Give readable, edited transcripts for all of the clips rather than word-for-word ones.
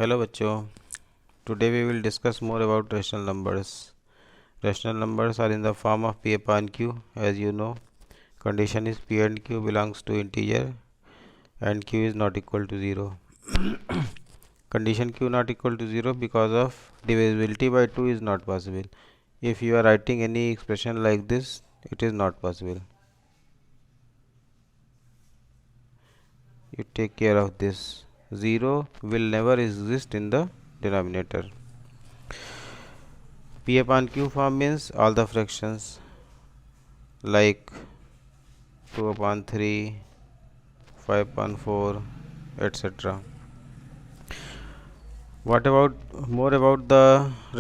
Hello बच्चों, today we will discuss more about rational numbers. Rational numbers are in the form of p upon q. As you know, condition is p and q belongs to integer and q is not equal to 0. Condition q not equal to 0 because of divisibility by 2 is not possible. If you are writing any expression like this, it is not possible. You take care of this. 0 will never exist in the denominator. P upon q form means all the fractions like 2 upon 3, 5 upon 4, etc. What about more about the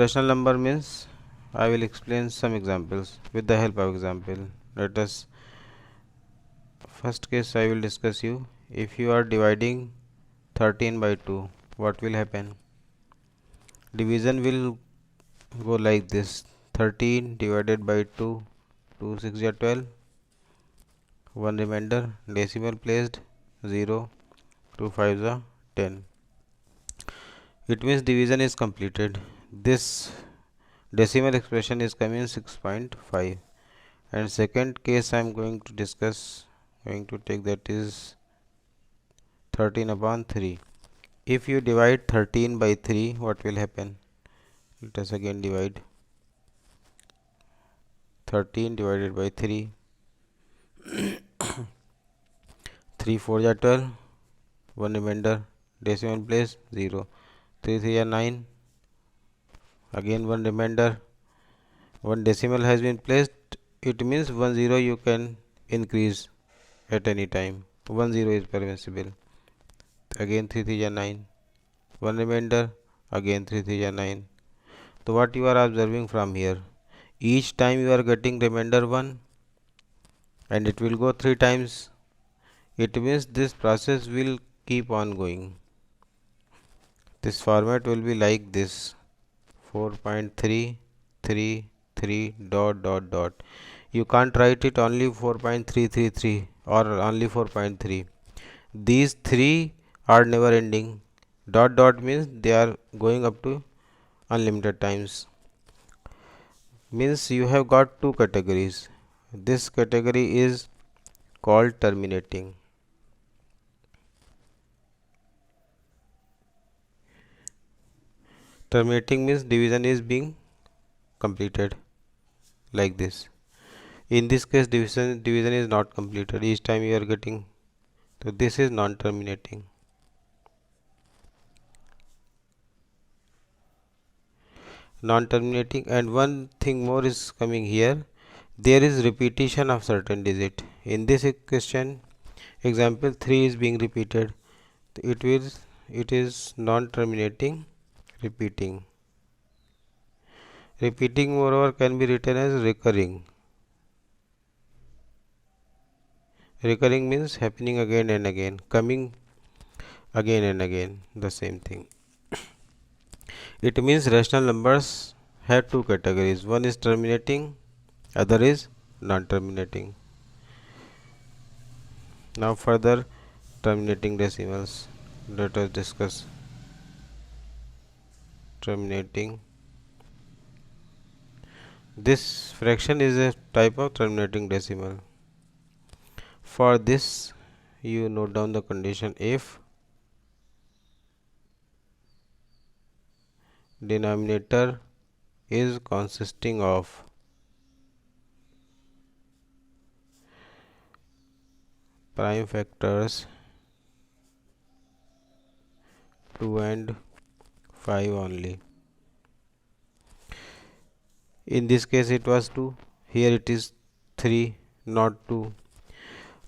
rational number means? I will explain some examples with the help of example. Let us first case I will discuss you. If you are dividing 13 by 2, what will happen? Division will go like this: 13 divided by 2, 2 6 are 12, 1 remainder, decimal placed 0, 2 5 are 10. It means division is completed. This decimal expression is coming 6.5. And second case I am going to discuss, going to take, that is 13 upon 3. If you divide 13 by 3, what will happen? Let us again divide 13 divided by 3. 3 4 are 12, 1 remainder, decimal place 0, 3 3 are 9, again 1 remainder, 1 decimal has been placed. It means 1 0 you can increase at any time. 1 0 is permissible. Again 3 3 are 9, 1 remainder, again 3 3 are 9. So what you are observing from here? Each time you are getting remainder 1 and it will go 3 times. It means this process will keep on going. This format will be like this: 4.333 dot dot dot. You can't write it only 4.333 or only 4.3. These three are never ending. Dot dot means they are going up to unlimited times. Means you have got two categories. This category is called terminating. Terminating means division is being completed like this. In this case, division is not completed. Each time you are getting, so this is non-terminating. Non-terminating, and one thing more is coming here. There is repetition of certain digit. In this question, example 3 is being repeated. It is non-terminating, repeating. Repeating moreover can be written as recurring. Recurring means happening again and again, coming again and again, the same thing. It means rational numbers have two categories. One is terminating, other is non-terminating. Now further terminating decimals. Let us discuss terminating. This fraction is a type of terminating decimal. For this, you note down the condition: if denominator is consisting of prime factors 2 and 5 only. In this case it was 2, here it is 3, not 2.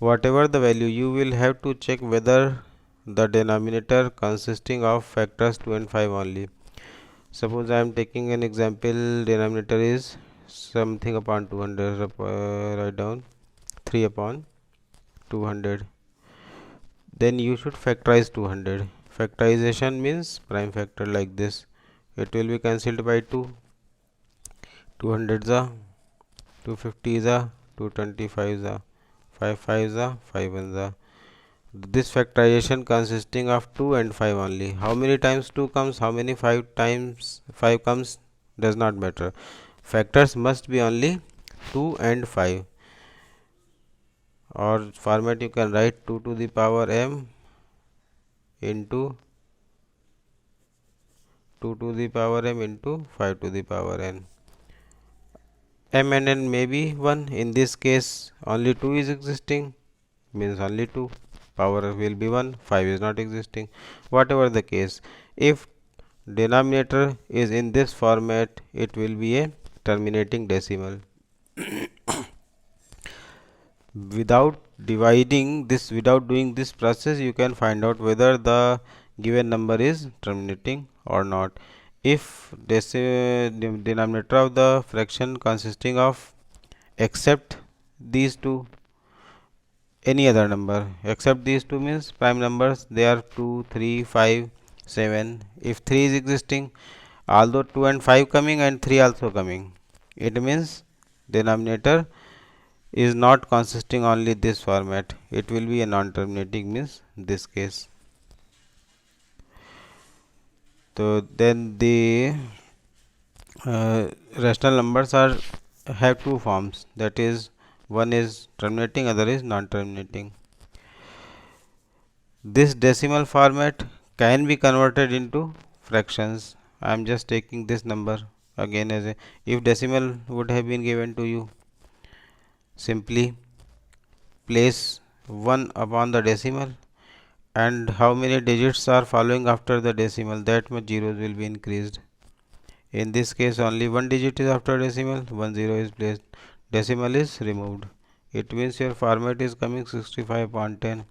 Whatever the value, you will have to check whether the denominator consisting of factors 2 and 5 only. Suppose I am taking an example, denominator is something upon 200, write down 3 upon 200. Then you should factorize 200. Factorization means prime factor like this. It will be cancelled by 2. 200 za, 250 za, 225 za, 5 5 za, 5 1 za. This factorization consisting of 2 and 5 only. How many times 2 comes, how many 5 times 5 comes, does not matter. Factors must be only 2 and 5. Or format you can write 2 to the power m into 2 to the power m into 5 to the power n. M and n may be 1. In this case only 2 is existing, means only 2. Power will be 1, 5 is not existing. Whatever the case, if denominator is in this format, it will be a terminating decimal. Without dividing this, without doing this process, you can find out whether the given number is terminating or not. If this denominator of the fraction consisting of except these two, any other number except these two means prime numbers, they are 2, 3, 5, 7. If 3 is existing, although 2 and 5 coming and 3 also coming, it means denominator is not consisting only this format, it will be a non-terminating, means this case. So then the rational numbers are have two forms, that is one is terminating, other is non-terminating. This decimal format can be converted into fractions. I am just taking this number again as a, if decimal would have been given to you, simply place 1 upon the decimal, and how many digits are following after the decimal, that much zeros will be increased. In this case only one digit is after decimal, 1 0 is placed, decimal is removed. It means your format is coming 65 upon 10.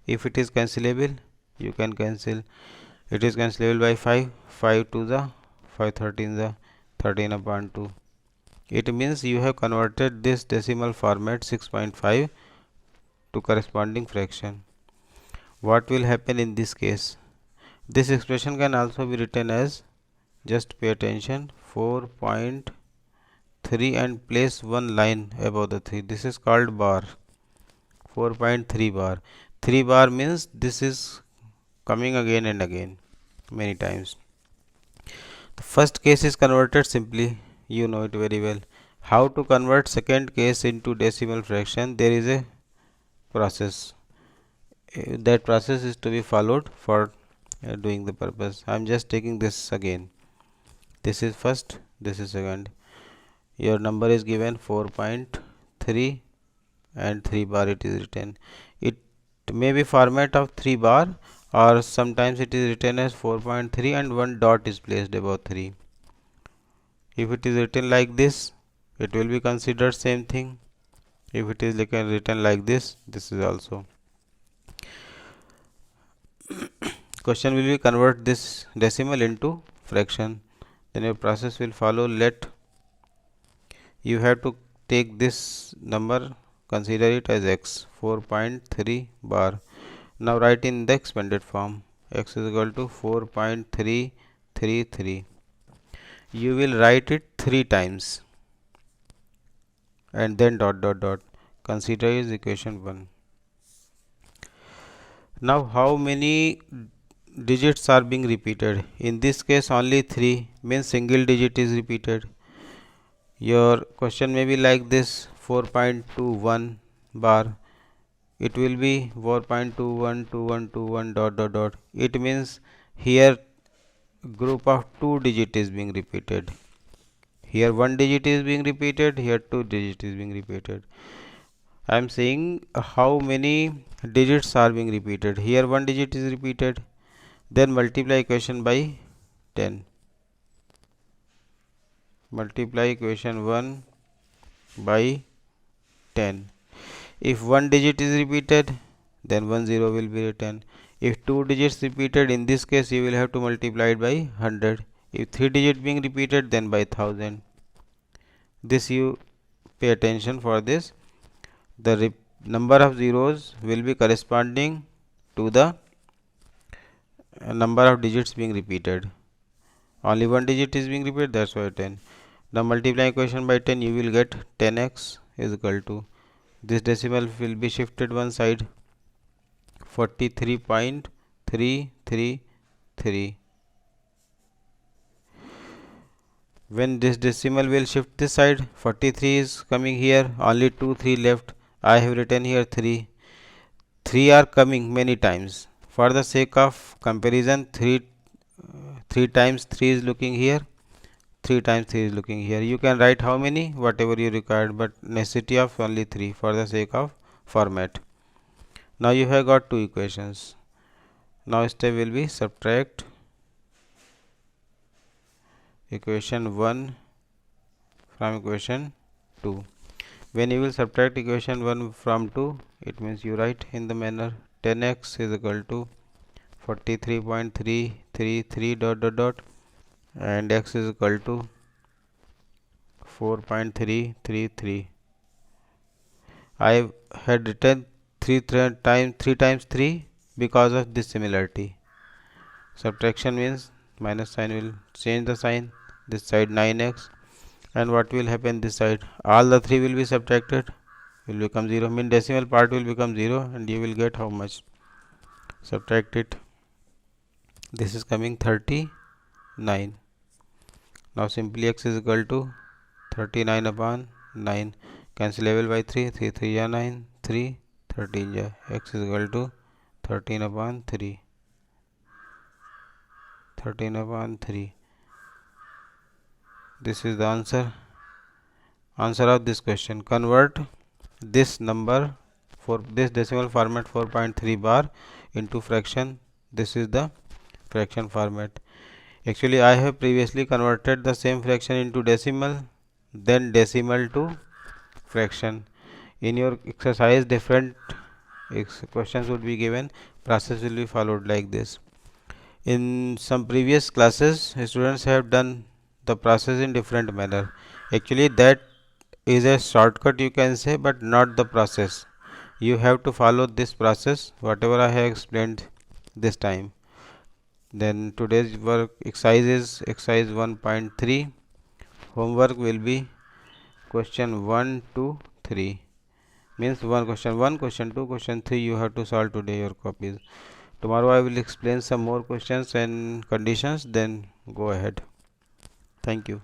If it is cancelable, you can cancel. It is cancelable by 5, 5 to the 5 13 the 13 upon 2. It means you have converted this decimal format 6.5 to corresponding fraction. What will happen in this case? This expression can also be written as, just pay attention, 4.3 and place one line above the 3. This is called bar. 4.3 bar. 3 bar means this is coming again and again many times. The first case is converted simply, you know it very well. How to convert second case into decimal fraction? There is a process. That process is to be followed for doing the purpose. I am just taking this again. This is first, this is second. Your number is given 4.3 and 3 bar it is written. It may be format of 3 bar, or sometimes it is written as 4.3 and one dot is placed above 3. If it is written like this, it will be considered same thing. If it is written like this, this is also. Question will be convert this decimal into fraction. Then your process will follow. Let you have to take this number, consider it as x, 4.3 bar. Now write in the expanded form, x is equal to 4.333. You will write it 3 times and then dot dot dot. Consider is equation 1. Now how many digits are being repeated? In this case only 3, means single digit is repeated. Your question may be like this, 4.21 bar. It will be 4.212121 dot dot dot. It means here group of 2 digit is being repeated. Here 1 digit is being repeated, here 2 digit is being repeated. I am saying how many digits are being repeated. Here 1 digit is repeated. Then multiply equation by 10. Multiply equation 1 by 10. If 1 digit is repeated, then 1 0 will be written. If 2 digits repeated, in this case you will have to multiply it by 100. If 3 digit being repeated, then by 1000. This you pay attention for this. The number of zeros will be corresponding to the number of digits being repeated. Only 1 digit is being repeated, that's why 10. Now multiply equation by 10, you will get 10x is equal to, this decimal will be shifted one side, 43.333. When this decimal will shift this side, 43 is coming here, only 2 3 left. I have written here 3. 3 are coming many times. For the sake of comparison, 3 times 3 is looking here, 3 times 3 is looking here. You can write how many, whatever you required, but necessity of only 3 for the sake of format. Now you have got two equations. Now step will be subtract equation 1 from equation 2. When you will subtract equation 1 from 2, it means you write in the manner 10x is equal to 43.333 dot dot dot and x is equal to 4.333. I had written 3 times 3 because of this similarity. Subtraction means minus sign will change the sign, this side 9x, and what will happen this side, all the 3 will be subtracted, will become 0, mean decimal part will become 0, and you will get how much. Subtract it, this is coming 39. Now simply x is equal to 39 upon 9, cancelable by 3, 3 3 are 9, 3 13 ja, x is equal to 13 upon 3, 13 upon 3. This is the answer of this question. Convert this number for this decimal format 4.3 bar into fraction. This is the fraction format. Actually I have previously converted the same fraction into decimal, then decimal to fraction. In your exercise different questions would be given, process will be followed like this. In some previous classes students have done the process in different manner. Actually that is a shortcut you can say, but not the process. You have to follow this process whatever I have explained this time. Then today's work exercise is exercise 1.3. Homework will be question 1 to 3, means question 1, question 2, question 3 you have to solve today your copies. Tomorrow I will explain some more questions and conditions, then go ahead. Thank you.